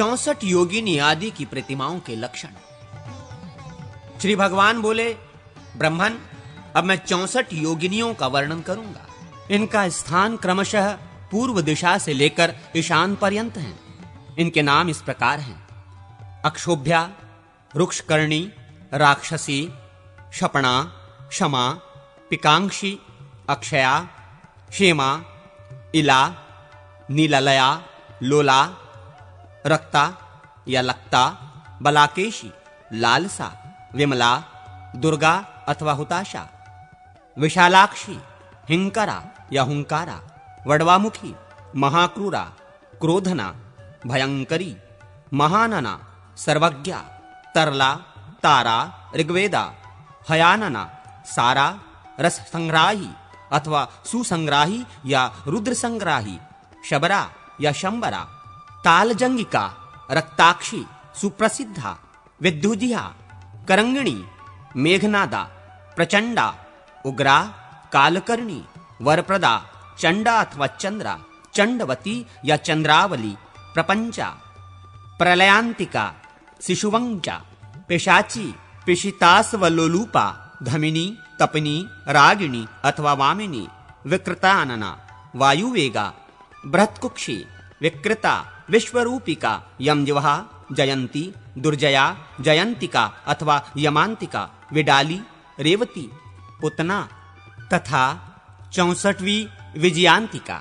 64 योगिनी आदि की प्रतिमाओं के लक्षण। श्री भगवान बोले, ब्रह्मन, अब मैं 64 योगिनियों का वर्णन करूंगा। इनका स्थान क्रमशः पूर्व दिशा से लेकर ईशान पर्यंत हैं। इनके नाम इस प्रकार हैं: अक्षोभ्या, रुक्षकर्णी, राक्षसी, शपणा, क्षमा, पिकांक्षी, अक्षया, क्षेमा, इला, नीललया, लोला, रक्ता या लक्ता, बलाकेशी, लालसा, विमला, दुर्गा अथवा हुताशा, विशालाक्षी, हिंकरा या हुंकारा, वडवामुखी, महाक्रूरा, क्रोधना, भयंकरी, महानना, सर्वज्ञा, तरला, तारा, ऋग्वेदा, हयानना, सारा, रस संग्राही अथवा सुसंग्राही या रुद्र संग्राही, शबरा या शंबरा, तालजंगिका, रक्ताक्षी, सुप्रसिद्धा, विद्युजिहा, करंगिणी, मेघनादा, प्रचंडा, उग्रा, कालकर्णी, वरप्रदा, चंडा अथवा चंद्रा, चंडवती या चंद्रावली, प्रपंचा, प्रलयांतिका, शिशुवंचा, पिशाची, पिशितास्वलोलूपा, धमिनी, तपनी, रागिणी अथवा वामिनी, विकृतानना, वायुवेगा, बृहत्कुक्षी, विकृता, विश्वरूपिका, यमजिह्वा, जयंती, दुर्जया, जयंतिका अथवा यमांतिका, विडाली, रेवती, पुतना तथा 64वीं विजयांतिका।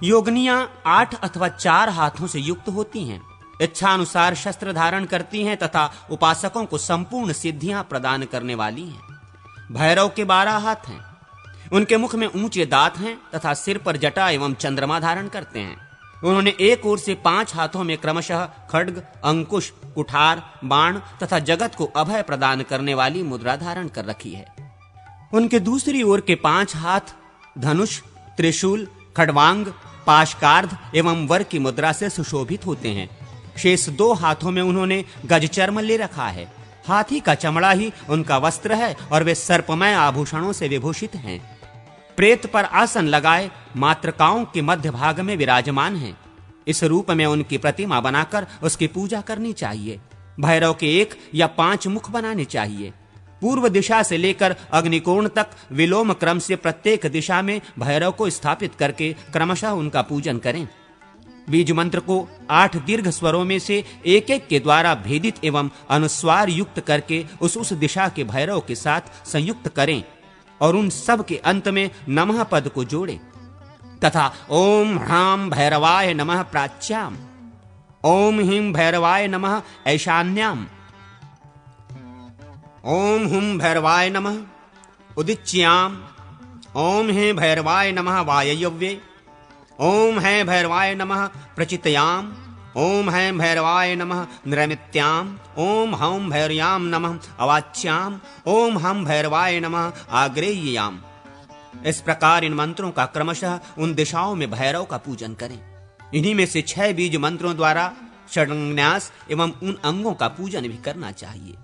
योगनियां 8 अथवा 4 हाथों से युक्त होती हैं, इच्छा अनुसार शस्त्र धारण करती हैं तथा उपासकों को संपूर्ण सिद्धियां प्रदान करने वाली हैं। भैरव के 12 हाथ हैं। उनके मुख में ऊंचे दांत हैं तथा सिर पर जटा एवं चंद्रमा धारण करते हैं। उन्होंने एक ओर से 5 हाथों में क्रमशः खड्ग, अंकुश, कुठार, बाण तथा जगत को अभय प्रदान करने वाली मुद्रा धारण कर रखी है। उनके दूसरी ओर के 5 हाथ धनुष, त्रिशूल, खड्वांग, पाशकार्ध एवं वर की मुद्रा से सुशोभित होते हैं। शेष 2 हाथों में उन्होंने गजचर्म ले रखा है। हाथी का चमड़ा ही उनका वस्त्र है और वे सर्पमय आभूषणों से विभूषित हैं। प्रेत पर आसन लगाए मातृकाओं के मध्य भाग में विराजमान हैं। इस रूप में उनकी प्रतिमा बनाकर उसकी पूजा करनी चाहिए। भैरव के 1 या 5 मुख बनाने चाहिए। पूर्व दिशा से लेकर अग्निकोण तक विलोम क्रम से प्रत्येक दिशा में भैरव को स्थापित करके क्रमशः उनका पूजन करें। बीज मंत्र को 8 दीर्घ स्वरों में से एक-एक के द्वारा भेदित एवं अनुस्वार युक्त करके उस दिशा के भैरव के साथ संयुक्त करें और उन सब के अंत में नमः पद को जोड़ें तथा ओम ह्रां भैरवाय नमः प्राच्याम, ओम ह्रीं भैरवाय नमः ऐशान्याम, ओम हुं भैरवाय नमः उदिच्याम, ओम हे भैरवाय नमः वायव्ये, ओम है भैरवाय नमः प्रचितयाम, ओम है भैरवाय नमः नैऋत्याम, ओम हं भैरयाम नमः अवाच्याम, ओम हम भैरवाय नमः आग्नेय्याम। इस प्रकार इन मंत्रों का क्रमशः उन दिशाओं में भैरव का पूजन करें। इन्हीं में से 6 बीज मंत्रों द्वारा षड्न्यास एवं उन अंगों का पूजन भी करना चाहिए।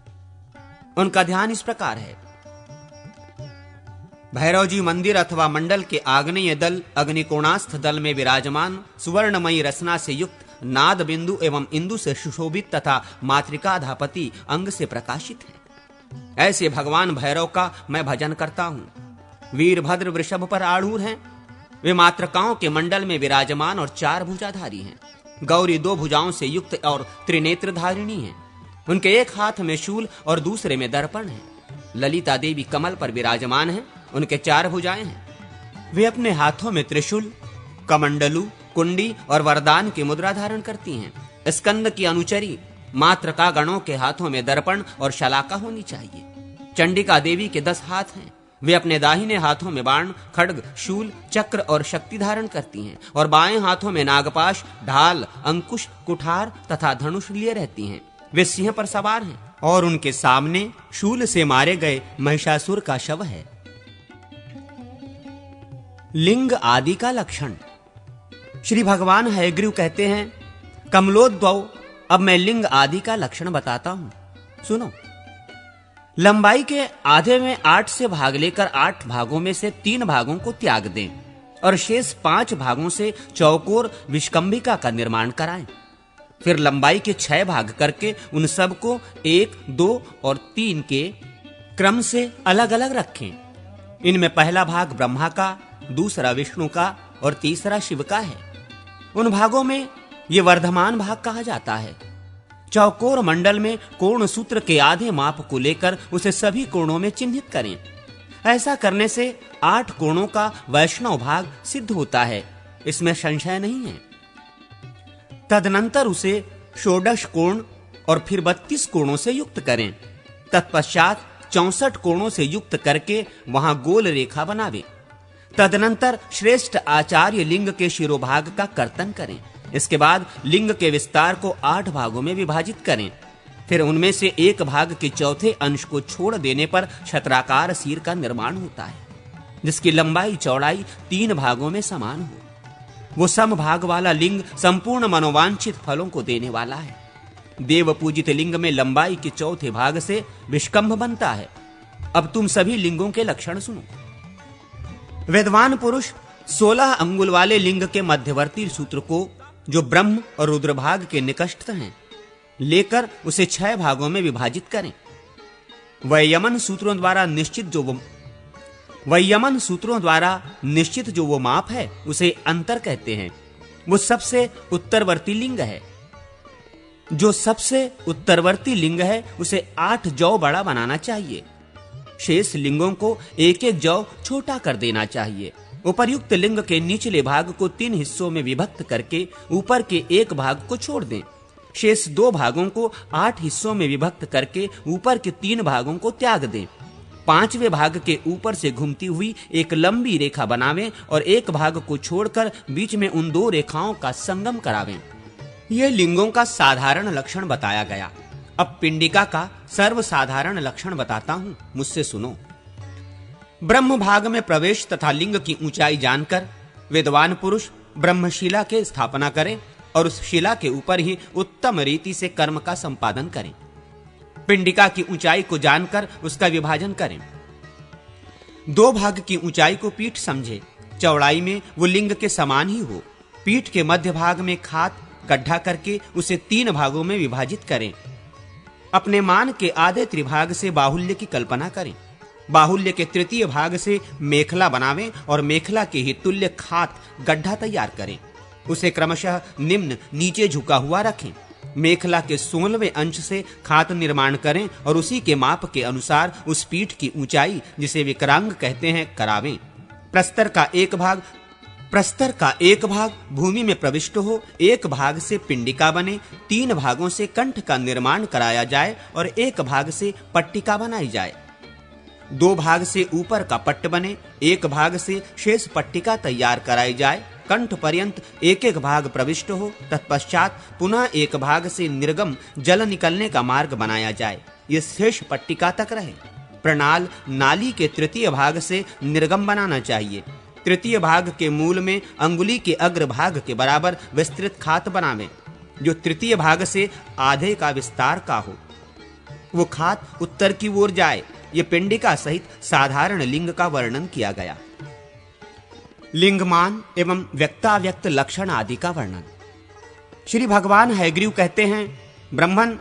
उनका ध्यान इस प्रकार है: भैरव जी मंदिर अथवा मंडल के आग्नेय दल अग्निकोणास्थ दल में विराजमान सुवर्णमयी रचना से युक्त नाद बिंदु एवं इंदु से सुशोभित तथा मातृकाधापति अंग से प्रकाशित है। ऐसे भगवान भैरव का मैं भजन करता हूँ। वीरभद्र वृषभ पर आरूढ़ हैं। वे मातृकाओं के मंडल में विराजमान और 4 भुजाधारी हैं। गौरी 2 भुजाओं से युक्त और त्रिनेत्रधारिणी हैं। उनके एक हाथ में शूल और दूसरे में दर्पण है। ललिता देवी कमल पर विराजमान हैं। उनके 4 भुजाएं हैं। वे अपने हाथों में त्रिशूल, कमंडलू, कुंडी और वरदान की मुद्रा धारण करती हैं। स्कंद की अनुचरी मातृका गणों के हाथों में दर्पण और शलाका होनी चाहिए। चंडिका देवी के 10 हाथ हैं। वे अपने दाहिने हाथों में बाण, खड्ग, शूल, चक्र और शक्ति धारण करती हैं और बाएं हाथों में नागपाश, ढाल, अंकुश, कुठार तथा धनुष लिए रहती हैं। वे सिंह पर सवार हैं और उनके सामने शूल से मारे गए महिषासुर का शव है। लिंग आदि का लक्षण। श्री भगवान हयग्रीव कहते हैं, कमलोद्भव, अब मैं लिंग आदि का लक्षण बताता हूं, सुनो। लंबाई के आधे में 8 से भाग लेकर 8 भागों में से 3 भागों को त्याग दें और शेष 5 भागों से चौकोर विष्कंभिका का निर्माण कराएं। फिर लंबाई के 6 भाग करके उन सब को 1, 2 और 3 के क्रम से अलग अलग रखें। इनमें पहला भाग ब्रह्मा का, दूसरा विष्णु का और तीसरा शिव का है। उन भागों में ये वर्धमान भाग कहा जाता है। चौकोर मंडल में कोण सूत्र के आधे माप को लेकर उसे सभी कोणों में चिन्हित करें। ऐसा करने से 8 कोणों का वैष्णव भाग सिद्ध होता है, इसमें संशय नहीं है। तदनंतर उसे 16 कोण और फिर 32 कोणों से युक्त करें। तत्पश्चात 64 कोणों से युक्त करके वहां गोल रेखा बनावे। तदनंतर श्रेष्ठ आचार्य लिंग के शिरोभाग का कर्तन करें। इसके बाद लिंग के विस्तार को 8 भागों में विभाजित करें। फिर उनमें से एक भाग के चौथे अंश को छोड़ देने पर छत्राकार सिर का निर्माण होता है, जिसकी लंबाई चौड़ाई 3 भागों में समान हो। वो सम भाग वाला लिंग संपूर्ण मनोवांछित फलों को देने वाला है। देव पूजित लिंग में लंबाई के चौथे भाग से विष्कंभ बनता है। अब तुम सभी लिंगों के लक्षण सुनो। वेदवान पुरुष 16 अंगुल वाले लिंग के मध्यवर्ती सूत्र को, जो ब्रह्म और रुद्र भाग के निकटस्थ हैं, लेकर उसे 6 भागों में विभाजित करें। वैयमन सूत्रों द्वारा निश्चित जो वो माप है उसे अंतर कहते हैं। वो सबसे उत्तरवर्ती लिंग है। जो सबसे उत्तरवर्ती लिंग है उसे 8 जौ बड़ा बनाना चाहिए। शेष लिंगों को 1-1 जौ छोटा कर देना चाहिए। उपर्युक्त लिंग के निचले भाग को 3 हिस्सों में विभक्त करके ऊपर के एक भाग को छोड़ दें। शेष 2 भागों को 8 हिस्सों में विभक्त करके ऊपर के 3 भागों को त्याग दें। 5वें भाग के ऊपर से घूमती हुई एक लंबी रेखा बनावें और एक भाग को छोड़कर बीच में उन 2 रेखाओं का संगम करावें। यह लिंगों का साधारण लक्षण बताया गया। अब पिंडिका का सर्वसाधारण लक्षण बताता हूं, मुझसे सुनो। ब्रह्म भाग में प्रवेश तथा लिंग की ऊंचाई जानकर विद्वान पुरुष ब्रह्मशिला के स्थापना करें और उस शिला के ऊपर ही उत्तम रीति से कर्म का संपादन करें। पिंडिका की ऊंचाई को जानकर उसका विभाजन करें। 2 भाग की ऊंचाई को पीठ समझे। चौड़ाई में वो लिंग के समान ही हो। पीठ के मध्य भाग में खात गड्ढा करके उसे 3 भागों में विभाजित करें। अपने मान के आधे त्रिभाग से बाहुल्य की कल्पना करें। बाहुल्य के तृतीय भाग से मेखला बनावें और मेखला के ही तुल्य खात गड्ढा तैयार करें। उसे क्रमशः निम्न नीचे झुका हुआ रखें। मेखला के 16वें अंश से खात निर्माण करें और उसी के माप के अनुसार उस पीठ की ऊंचाई, जिसे विकरांग कहते हैं, करावें। प्रस्तर का एक भाग भूमि में प्रविष्ट हो, एक भाग से पिंडिका बने, 3 भागों से कंठ का निर्माण कराया जाए और एक भाग से पट्टिका बनाई जाए। 2 भाग से ऊपर का पट्ट बने, एक भाग से शेष पट्टिका तैयार कराई जाए। कंठ पर्यंत 1-1 भाग प्रविष्ट हो। तत्पश्चात पुनः एक भाग से निर्गम जल निकलने का मार्ग बनाया जाए। ये शेष पट्टिका तक रहे। प्रणाल नाली के तृतीय भाग से निर्गम बनाना चाहिए। तृतीय भाग के मूल में अंगुली के अग्र भाग के बराबर विस्तृत खात बनावें, जो तृतीय भाग से आधे का विस्तार का हो। वो खात उत्तर की ओर जाए। ये पिंडिका सहित साधारण लिंग का वर्णन किया गया। लिंगमान एवं व्यक्ताव्यक्त लक्षण आदि का वर्णन। श्री भगवान हयग्रीव कहते हैं, ब्रह्मन,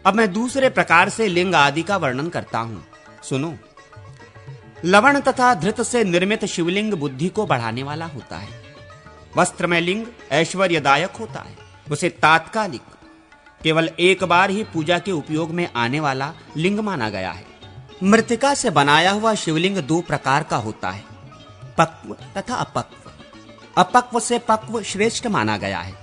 अब मैं दूसरे प्रकार से लिंग आदि का वर्णन करता हूं, सुनो। लवण तथा धृत से निर्मित शिवलिंग बुद्धि को बढ़ाने वाला होता है। वस्त्रमय लिंग ऐश्वर्यदायक होता है। उसे तात्कालिक, केवल एक बार ही पूजा के उपयोग में आने वाला लिंग माना गया है। मृतिका से बनाया हुआ शिवलिंग 2 प्रकार का होता है, पक्व तथा अपक्व। अपक्व से पक्व श्रेष्ठ माना गया है।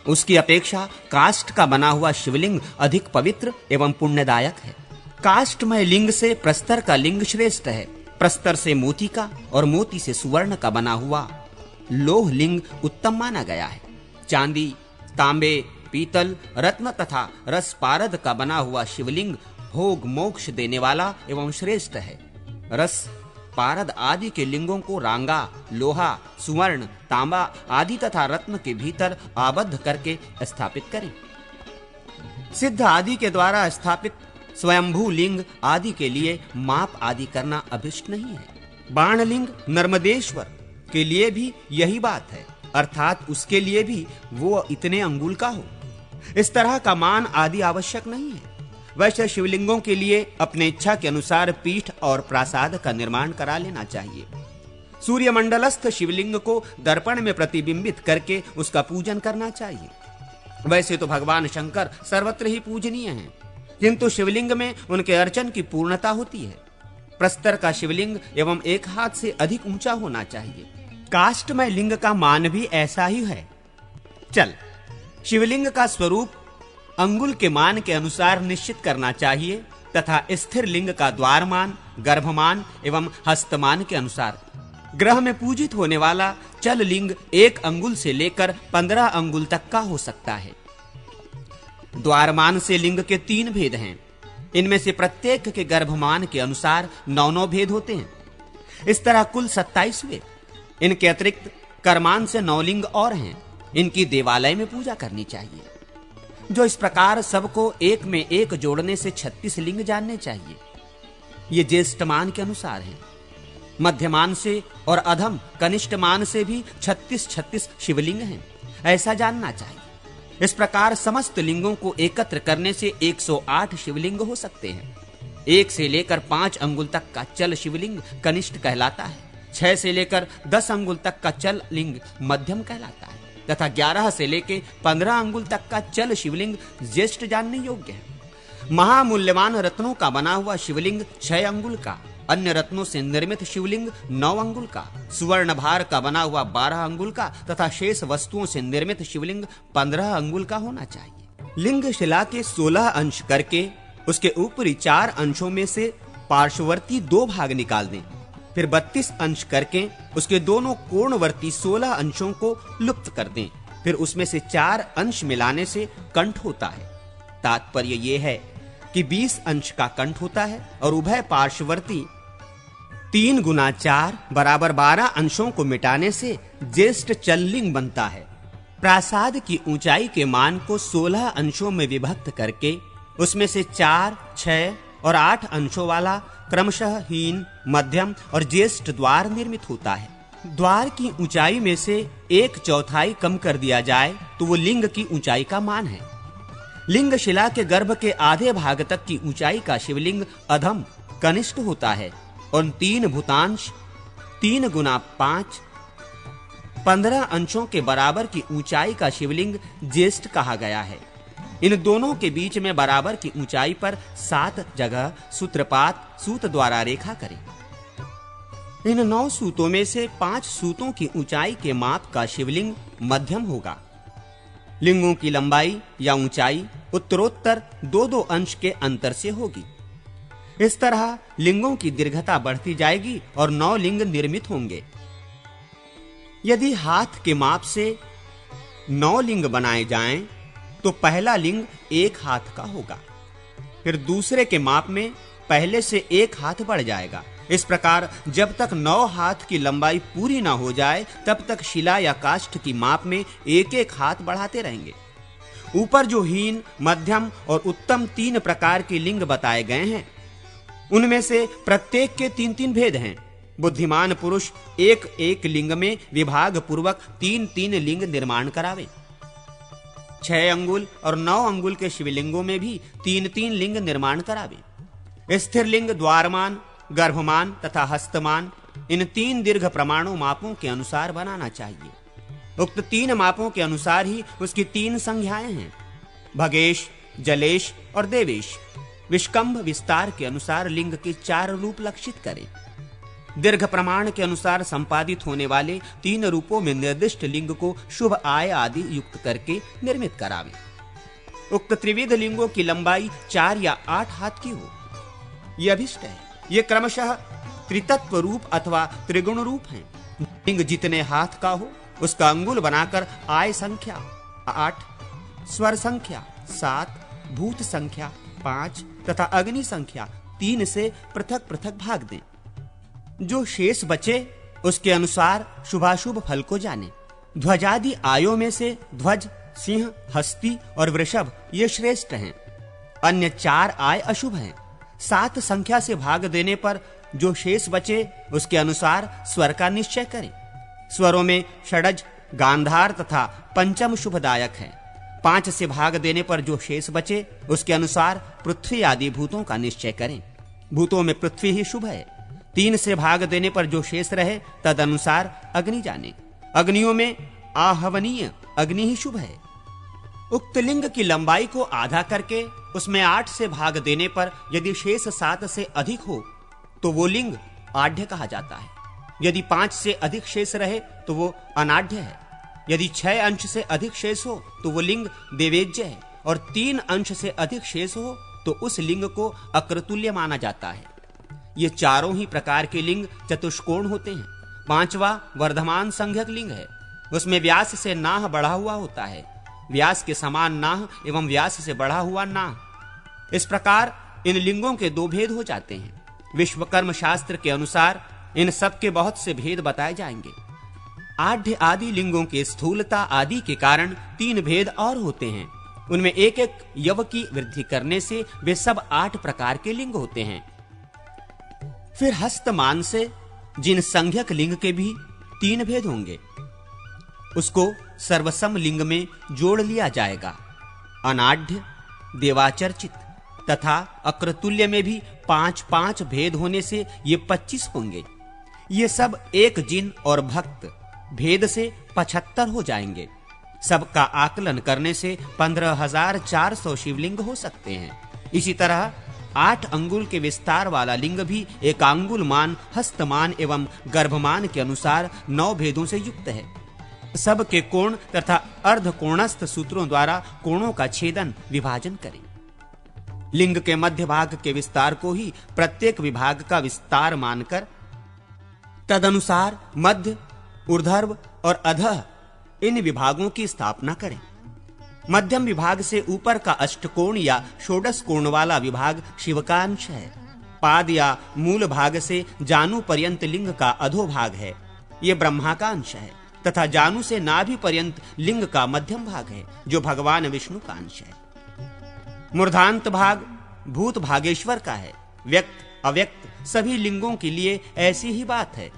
उसकी अपेक्षा काष्ठ का बना हुआ शिवलिंग अधिक पवित्र एवं पुण्यदायक है। काष्ठमय लिंग से प्रस्तर का लिंग श्रेष्ठ है। प्रस्तर से मोती का और मोती से सुवर्ण का बना हुआ लोह लिंग उत्तम माना गया है। चांदी, तांबे, पीतल, रत्न तथा रसपारद का बना हुआ शिवलिंग भोग मोक्ष देने वाला एवं श्रेष्ठ है। रस पारद आदि के लिंगों को रांगा, लोहा, सुवर्ण, तांबा आदि तथा रत्न के भीतर आबद्ध करके स्थापित करें। सिद्ध आदि के द्वारा स्थापित स्वयंभू लिंग आदि के लिए माप आदि करना अभिष्ट नहीं है। बाणलिंग नर्मदेश्वर के लिए भी यही बात है, अर्थात उसके लिए भी वो इतने अंगुल का हो। इस तरह का मान आदि आवश्यक नहीं है। वैसे शिवलिंगों के लिए अपने इच्छा के अनुसार पीठ और प्रासाद का निर्माण करा लेना चाहिए। सूर्य मंडलस्थ शिवलिंग को दर्पण में प्रतिबिंबित करके उसका पूजन करना चाहिए। वैसे तो भगवान शंकर सर्वत्र ही पूजनीय हैं, किंतु शिवलिंग में उनके अर्चन की पूर्णता होती है। प्रस्तर का शिवलिंग एवं एक हाथ से अधिक ऊंचा होना चाहिए। काष्ठमय लिंग का मान भी ऐसा ही है। चल, शिवलिंग का स्वरूप अंगुल के मान के अनुसार निश्चित करना चाहिए तथा स्थिर लिंग का द्वारमान, गर्भमान एवं हस्तमान के अनुसार। ग्रह में पूजित होने वाला चल लिंग 1 अंगुल से लेकर 15 अंगुल तक का हो सकता है। द्वारमान से लिंग के 3 भेद हैं। इनमें से प्रत्येक के गर्भमान के अनुसार 9 भेद होते हैं। इस तरह कुल 27 हुए। इनके अतिरिक्त कर्मान से 9 लिंग और हैं। इनकी देवालय में पूजा करनी चाहिए। जो इस प्रकार सबको एक में एक जोड़ने से 36 लिंग जानने चाहिए। ये ज्येष्ठमान के अनुसार हैं। मध्यमान से और अधम कनिष्ठमान से भी 36 शिवलिंग हैं, ऐसा जानना चाहिए। इस प्रकार समस्त लिंगों को एकत्र करने से 108 शिवलिंग हो सकते हैं। 1 से लेकर 5 अंगुल तक का चल शिवलिंग कनिष्ठ कहलाता है। 6 से लेकर 10 अंगुल तक का चल लिंग मध्यम कहलाता है तथा 11 से लेकर 15 अंगुल तक का चल शिवलिंग ज्येष्ठ जानने योग्य है। महामूल्यवान रत्नों का बना हुआ शिवलिंग 6 अंगुल का, अन्य रत्नों से निर्मित शिवलिंग 9 अंगुल का, सुवर्ण भार का बना हुआ 12 अंगुल का तथा शेष वस्तुओं से निर्मित शिवलिंग 15 अंगुल का होना चाहिए। लिंग शिला के 16 अंश करके उसके ऊपरी 4 अंशों में से पार्श्ववर्ती 2 भाग निकाल दें। फिर 32 अंश करके उसके दोनों कोणवर्ती 16 अंशों को लुप्त कर दें। फिर उसमें से 4 अंश मिलाने से कंठ होता है। तात्पर्य यह है कि 20 अंश का कंठ होता है और उभय पार्श्ववर्ती 3 गुना 4 बराबर 12 अंशों को मिटाने से ज्येष्ठ चललिंग बनता है। प्रासाद की ऊंचाई के मान को 16 अंशों में विभक्त करके उसमें से 4, 6 और 8 अंशों वाला क्रमशः हीन, मध्यम और ज्येष्ठ द्वार निर्मित होता है। द्वार की ऊंचाई में से 1/4 कम कर दिया जाए तो वो लिंग की ऊंचाई का मान है। लिंग शिला के गर्भ के आधे भाग तक की ऊंचाई का शिवलिंग अधम कनिष्ठ होता है और 3 भूतांश 3 गुना 5 15 अंशों के बराबर की ऊंचाई का शिवलिंग ज्येष्ठ कहा गया है। इन दोनों के बीच में बराबर की ऊंचाई पर 7 जगह सूत्रपात सूत द्वारा रेखा करें। इन 9 सूतों में से 5 सूतों की ऊंचाई के माप का शिवलिंग मध्यम होगा। लिंगों की लंबाई या ऊंचाई उत्तरोत्तर 2-2 अंश के अंतर से होगी। इस तरह लिंगों की दीर्घता बढ़ती जाएगी और 9 लिंग निर्मित होंगे। यदि हाथ के माप से 9 लिंग बनाए जाएं, तो पहला लिंग 1 हाथ का होगा। फिर दूसरे के माप में पहले से 1 हाथ बढ़ जाएगा। इस प्रकार जब तक 9 हाथ की लंबाई पूरी ना हो जाए, तब तक शिला या काष्ठ की माप में 1-1 हाथ बढ़ाते रहेंगे। ऊपर जो हीन, मध्यम और उत्तम 3 प्रकार के लिंग बताए गए हैं, उनमें से प्रत्येक के 3-3 भेद हैं। बुद्धिमान पुरुष 1-1 लिंग में विभाग पूर्वक 3-3 लिंग निर्माण करावे। 6 अंगुल और 9 अंगुल के शिवलिंगों में भी 3-3 लिंग निर्माण करावे। स्थिर लिंग द्वारमान, गर्भमान तथा हस्तमान इन 3 दीर्घ प्रमाणों मापों के अनुसार बनाना चाहिए। उक्त 3 मापों के अनुसार ही उसकी 3 संज्ञाएं हैं। भगेश, जलेश और देवेश। विष्कंभ विस्तार के अनुसार लिंग के 4 रूप लक्षित करें। दीर्घ प्रमाण के अनुसार संपादित होने वाले 3 रूपों में निर्दिष्ट लिंग को शुभ आय आदि युक्त करके निर्मित करावे। उक्त त्रिविध लिंगों की लंबाई 4 या 8 हाथ की हो, यह अभिष्ट है। ये क्रमशः त्रितत्व रूप अथवा त्रिगुण रूप हैं। लिंग जितने हाथ का हो, उसका अंगुल बनाकर आय संख्या 8, स्वर संख्या 7, भूत संख्या 5 तथा अग्नि संख्या 3 से पृथक पृथक भाग दें। जो शेष बचे उसके अनुसार शुभाशुभ फल को जाने। ध्वजादि आयों में से ध्वज, सिंह, हस्ती और वृषभ ये श्रेष्ठ हैं। अन्य 4 आय अशुभ हैं। 7 संख्या से भाग देने पर जो शेष बचे उसके अनुसार स्वर का निश्चय करें। स्वरों में षडज, गांधार तथा पंचम शुभदायक है। 5 से भाग देने पर जो शेष बचे उसके अनुसार पृथ्वी आदि भूतों का निश्चय करें। भूतों में पृथ्वी ही शुभ है। 3 से भाग देने पर जो शेष रहे तद अनुसार अग्नि जाने। अग्नियों में आहवनीय अग्नि ही शुभ है। उक्त लिंग की लंबाई को आधा करके उसमें 8 से भाग देने पर यदि शेष 7 से अधिक हो तो वो लिंग आढ़्य कहा जाता है। यदि 5 से अधिक शेष रहे तो वो अनाढ़्य है। यदि 6 अंश से अधिक शेष हो तो वो लिंग देवेज्य है और 3 अंश से अधिक शेष हो तो उस लिंग को अक्रतुल्य माना जाता है। ये चारों ही प्रकार के लिंग चतुष्कोण होते हैं। 5वां वर्धमान संज्ञक लिंग है। उसमें व्यास से नाह बढ़ा हुआ होता है। व्यास के समान नाह एवं व्यास से बढ़ा हुआ नाह। इस प्रकार इन लिंगों के 2 भेद हो जाते हैं। विश्वकर्म शास्त्र के अनुसार इन सब के बहुत से भेद बताए जाएंगे। आढ़्य आदि लिंगों के स्थूलता आदि के कारण 3 भेद और होते हैं। उनमें एक एक यव की वृद्धि करने से वे सब 8 प्रकार के लिंग होते हैं। फिर हस्तमान से जिन संज्ञक लिंग के भी 3 भेद होंगे उसको सर्वसम लिंग में जोड़ लिया जाएगा। अनाढ़्य, देवाचर्चित तथा अक्रतुल्य में भी 5-5 भेद होने से ये 25 होंगे। ये सब एक जिन और भक्त भेद से 75 हो जाएंगे। सबका आकलन करने से 15,400 शिवलिंग हो सकते हैं। इसी तरह 8 अंगुल के विस्तार वाला लिंग भी एकांगुल मान, हस्तमान एवं गर्भमान के अनुसार 9 भेदों से युक्त है। सब के कोण तथा अर्ध कोणस्थ सूत्रों द्वारा कोणों का छेदन विभाजन करें। लिंग के मध्य भाग के विस्तार को ही प्रत्येक विभाग का विस्तार मानकर तदनुसार मध्य, ऊर्ध्व और अधः इन विभागों की स्थापना करें। मध्यम विभाग से ऊपर का अष्टकोण या षोडश कोण वाला विभाग शिव का अंश है। पाद या मूल भाग से जानु पर्यंत लिंग का अधोभाग है, ये ब्रह्मा का अंश है। तथा जानु से नाभि पर्यंत लिंग का मध्यम भाग है, जो भगवान विष्णु का अंश है। मूर्धांत भाग भूत भागेश्वर का है। व्यक्त अव्यक्त सभी लिंगों के लिए ऐसी ही बात है।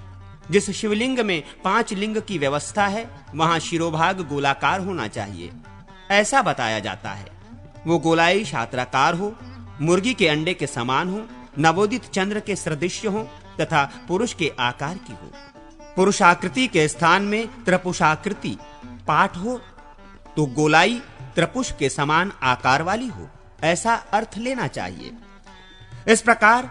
जिस शिवलिंग में 5 लिंग की व्यवस्था है वहां शिरोभाग गोलाकार होना चाहिए, ऐसा बताया जाता है। वो गोलाई छात्राकार हो, मुर्गी के अंडे के समान हो, नवोदित चंद्र के सदृश्य हो तथा पुरुष के आकार की हो। पुरुषाकृति के स्थान में त्रिपुषाकृति पाठ हो तो गोलाई त्रिपुष के समान आकार वाली हो, ऐसा अर्थ लेना चाहिए। इस प्रकार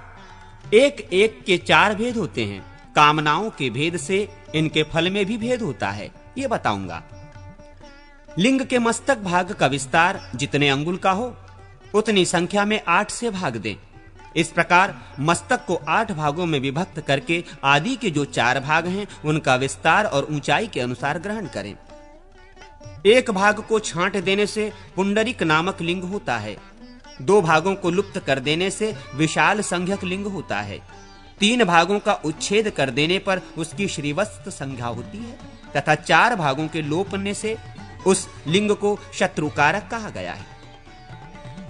एक एक के 4 भेद होते हैं। कामनाओं के भेद से इनके फल में भी भेद होता है, ये बताऊंगा। लिंग के मस्तक भाग का विस्तार जितने अंगुल का हो उतनी संख्या में 8 से भाग दें। इस प्रकार मस्तक को 8 भागों में विभक्त करके आदि के जो 4 भाग हैं उनका विस्तार और ऊंचाई के अनुसार ग्रहण करें। एक भाग को छांट देने से पुंडरिक नामक लिंग होता है। 2 भागों को लुप्त कर देने से विशाल संज्ञक लिंग होता है। 3 भागों का उच्छेद कर देने पर उसकी श्रीवत्स संज्ञा होती है तथा 4 भागों के लोपने से उस लिंग को शत्रुकारक कहा गया है।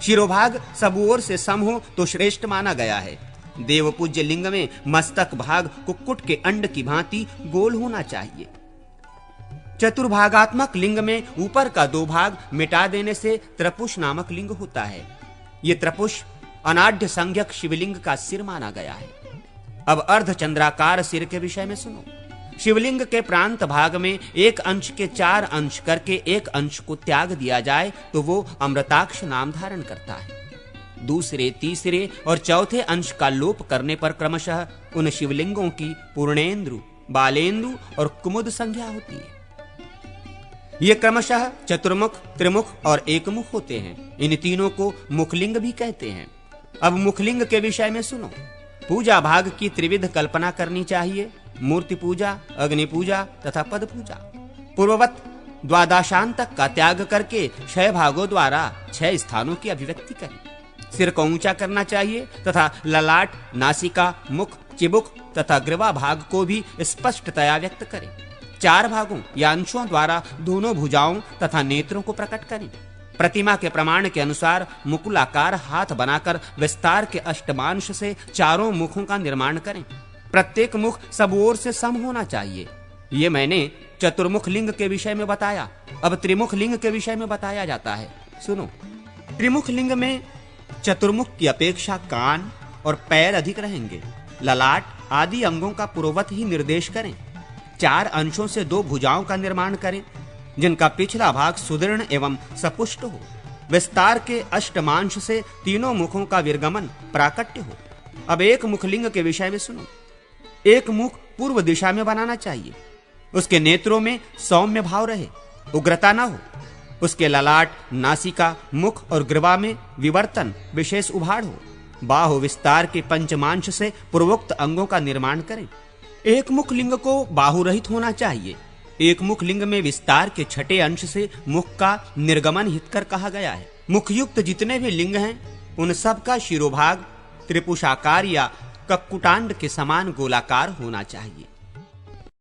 शिरोभाग सब ओर से सम हो तो श्रेष्ठ माना गया है। देवपूज्य लिंग में मस्तक भाग कुक्कुट के अंड की भांति गोल होना चाहिए। चतुर्भागात्मक लिंग में ऊपर का 2 भाग मिटा देने से त्रिपुष नामक लिंग होता है। ये त्रिपुष अनाढ़ संज्ञक शिवलिंग का सिर माना गया है। अब अर्धचंद्राकार सिर के विषय में सुनो। शिवलिंग के प्रांत भाग में एक अंश के 4 अंश करके एक अंश को त्याग दिया जाए तो वो अमृताक्ष नाम धारण करता है। दूसरे, तीसरे और चौथे अंश का लोप करने पर क्रमशः उन शिवलिंगों की पूर्णेंद्रु, बालेंद्रु और कुमुद संज्ञा होती है। ये क्रमशः चतुर्मुख, त्रिमुख और एकमुख होते हैं। इन तीनों को मुखलिंग भी कहते हैं। अब मुखलिंग के विषय में सुनो। पूजा भाग की त्रिविध कल्पना करनी चाहिए। मूर्ति पूजा, अग्नि पूजा तथा पद पूजा। पूर्ववत द्वादशांतक का त्याग करके 6 भागों द्वारा 6 स्थानों की अभिव्यक्ति करें। सिर को ऊंचा करना चाहिए तथा ललाट, नासिका, मुख, चिबुक तथा ग्रीवा भाग को भी स्पष्टतया व्यक्त करें। 4 भागों या अंशों द्वारा दोनों भुजाओं तथा नेत्रों को प्रकट करें। प्रतिमा के प्रमाण के अनुसार मुकुलाकार हाथ बनाकर विस्तार के अष्टमांश से 4 मुखों का निर्माण करें। प्रत्येक मुख सब ओर से सम होना चाहिए। ये मैंने चतुर्मुख लिंग के विषय में बताया, अब त्रिमुख लिंग के विषय में बताया जाता है। सुनो, त्रिमुख लिंग में चतुर्मुख की अपेक्षा कान और पैर अधिक रहेंगे। ललाट आदि अंगों का पूर्ववत ही निर्देश करें। 4 अंशों से 2 भुजाओं का निर्माण करें, जिनका पिछला भाग सुदृढ़ एवं सपुष्ट हो। विस्तार के अष्टमांश से तीनों मुखों का विर्गमन प्राकट्य हो। अब एक मुखलिंग के विषय में सुनो। एक मुख पूर्व दिशा में बनाना चाहिए। उसके नेत्रों में सौम्य भाव रहे, उग्रता न हो। उसके ललाट, नासिका, मुख और ग्रीवा में विवर्तन, विशेष उभाड़ हो। बाहु विस्तार के पंचमांश से पूर्वोक्त अंगों का निर्माण करें। एक मुख लिंग को बाहु रहित होना चाहिए। एक मुख लिंग में विस्तार के छठे अंश से मुख का निर्गमन हितकर कहा गया है। मुखयुक्त जितने भी लिंग हैं, उन सब का शिरोभाग त्रिपुषाकार या कक्कुटांड के समान गोलाकार होना चाहिए।